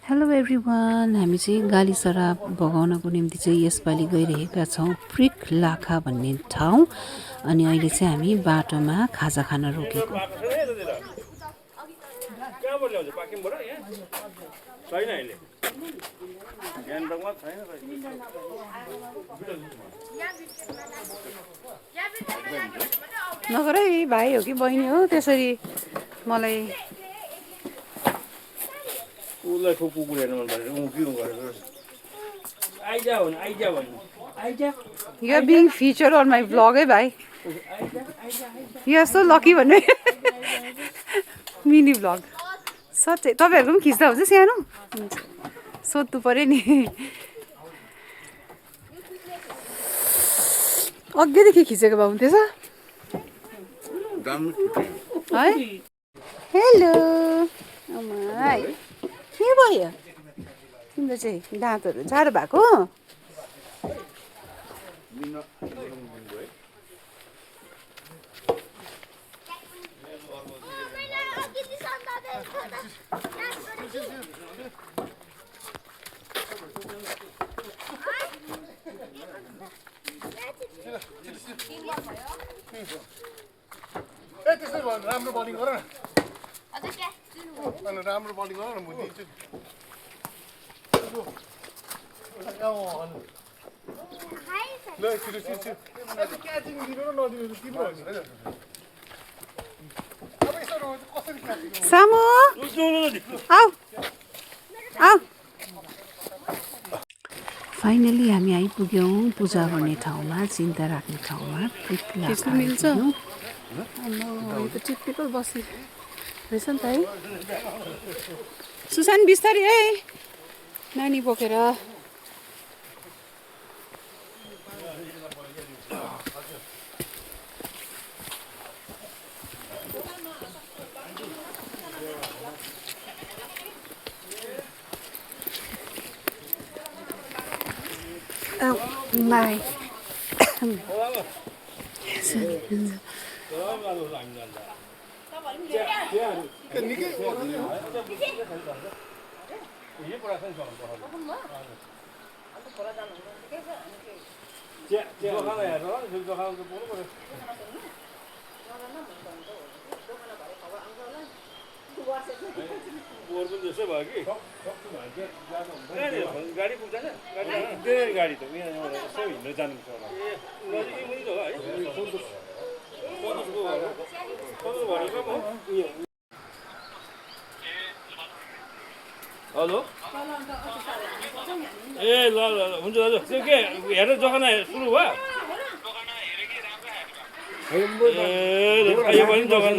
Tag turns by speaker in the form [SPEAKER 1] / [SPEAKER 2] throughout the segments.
[SPEAKER 1] Hello everyone, हामी चाहिँ गाली सराप बगाउनको निम्ति चाहिँ यसपालि गइरहेका छौँ प्रिक लाखा भन्ने ठाउँ। अनि अहिले चाहिँ हामी बाटोमा खाजा खान रोकेको। नगर है भाइ हो कि बहिनी हो त्यसरी मलाई
[SPEAKER 2] उसलाई कुकुर हेर्नु मन परेन उ के गरेको आइजा भन आइजा भन आइजा
[SPEAKER 1] you are being feature on my vlog है भाइ। यु आर सो लकी भन्ने मिनी भ्लग सच्चै तपाईँहरूको पनि खिच्दा हुन्छ सानो सोध्नु पऱ्यो नि। अघिदेखि खिचेको भए हुन्थेछ है। हेलो के भयो तिम्रो चाहिँ दाँतहरू जाडो भएको?
[SPEAKER 3] त्यसै भयो राम्रो बलिङ गर न अनि राम्रो बलिङ गर न म दिन्छु ल छिटो छिटो क्याचिङ दिनु र नदिनु तिम्रो हो नि अब यसो कसरी क्याचिङ
[SPEAKER 1] सामु आऊ आऊ। फाइनली हामी आइपुग्यौँ पूजा गर्ने ठाउँमा, चिन्ता राख्ने ठाउँमा। खिच्नु मिल्छ टिपिकल बसी रहेछ नि त है। सुसान बिस्तारी है नानी बोकेर। बाई
[SPEAKER 2] गाडी पुग्छ गाडी त यसो हिँड्न जानु छ हेलो ए ल ल हुन्छ दाजु त्यो के हेरेर जोखाना सुरु भयो यो पनि दोकान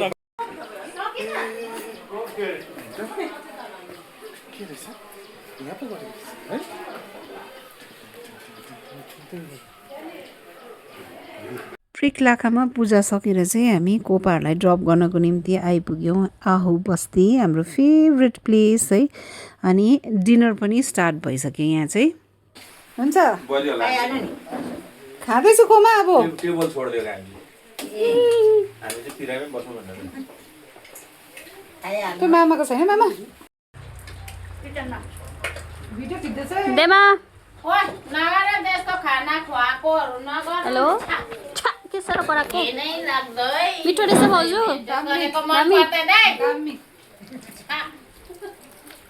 [SPEAKER 1] प्रिक लाखामा पूजा सकेर चाहिँ हामी कोपाहरूलाई ड्रप गर्नको निम्ति आइपुग्यौँ। आहु बस्ती हाम्रो फेभरेट प्लेस है। अनि डिनर पनि स्टार्ट भइसक्यो यहाँ चाहिँ। हुन्छ खाँदैछु कोमा अब
[SPEAKER 2] टेबल छोड्दियो हामी चाहिँ पिरामै बस्नु भनेर
[SPEAKER 1] त्यो मामाको छैन मामा भिडियो खिच्दैछ
[SPEAKER 4] देमा
[SPEAKER 5] ओइ नगर त्यस्तो खाना खुवाएकोहरु नगर
[SPEAKER 4] हेलो के साह्रो पराको
[SPEAKER 5] नै लाग्दै
[SPEAKER 4] मिठो रहेछ भाउजू
[SPEAKER 5] गरेको मन पर्दैन है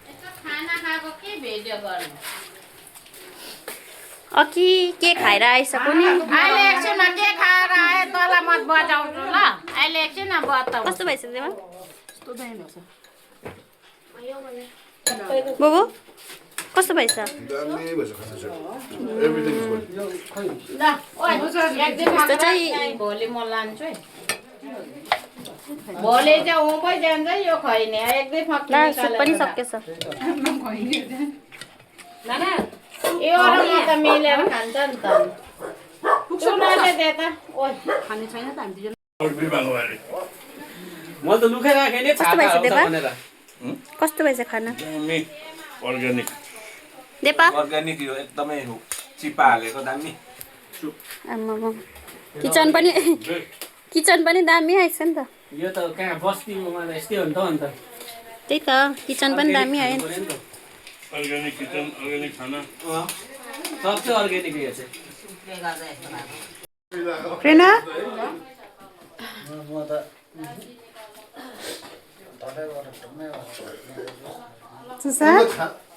[SPEAKER 5] यस्तो खाना खाएको के भिडियो गर्नु
[SPEAKER 4] अकि के खाएर आइसक्यो नि
[SPEAKER 5] अहिले एकछिनमा के खाएर आए तँलाई मत बजाउँछु ल अहिले एकछिनमा बताउ
[SPEAKER 4] कस्तो भइस देमा बोबो कस्तो भइस
[SPEAKER 3] दामी भइसक्यो खाना चाहिँ एभ्रिथिङ इज गुड
[SPEAKER 5] ल ओइ एक दिन
[SPEAKER 4] यस्तो चाहिँ
[SPEAKER 5] भोलि म लान्छु है भोलि चाहिँ उँभै जान्छ यो खैने एक दिन फक्की
[SPEAKER 4] ला सुप पनि सकेछ
[SPEAKER 5] नाना यो र म त मिलेर खान्छ नि त सुनाले दे त ओइ
[SPEAKER 1] खाने छैन त हामी
[SPEAKER 2] म त लुखै राखेँ नि
[SPEAKER 4] कस्तो भइस देवा
[SPEAKER 2] भनेर
[SPEAKER 4] कस्तो भइस खाना
[SPEAKER 2] अर्ग्यानिक
[SPEAKER 4] देपा
[SPEAKER 2] अर्ग्यानिक यो एकदमै चिपा हालेको दामी
[SPEAKER 4] आमामा किचन पनि दामी आइछ नि त
[SPEAKER 6] यो त कहाँ बस्तीमा यस्तै हो नि त अन्त
[SPEAKER 4] त्यही त किचन पनि दामी आयो नि
[SPEAKER 2] अर्ग्यानिक किचन अर्ग्यानिक खाना
[SPEAKER 6] सब चाहिँ अर्ग्यानिक यो चाहिँ
[SPEAKER 1] प्रेरणा सुशान्त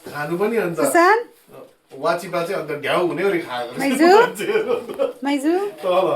[SPEAKER 3] खानु पनि अन्त
[SPEAKER 1] सुशान्त
[SPEAKER 3] वाचिपा चाहिँ अन्त घ्याउ हुने गरी खाएको
[SPEAKER 1] माइजू माइजू
[SPEAKER 3] तल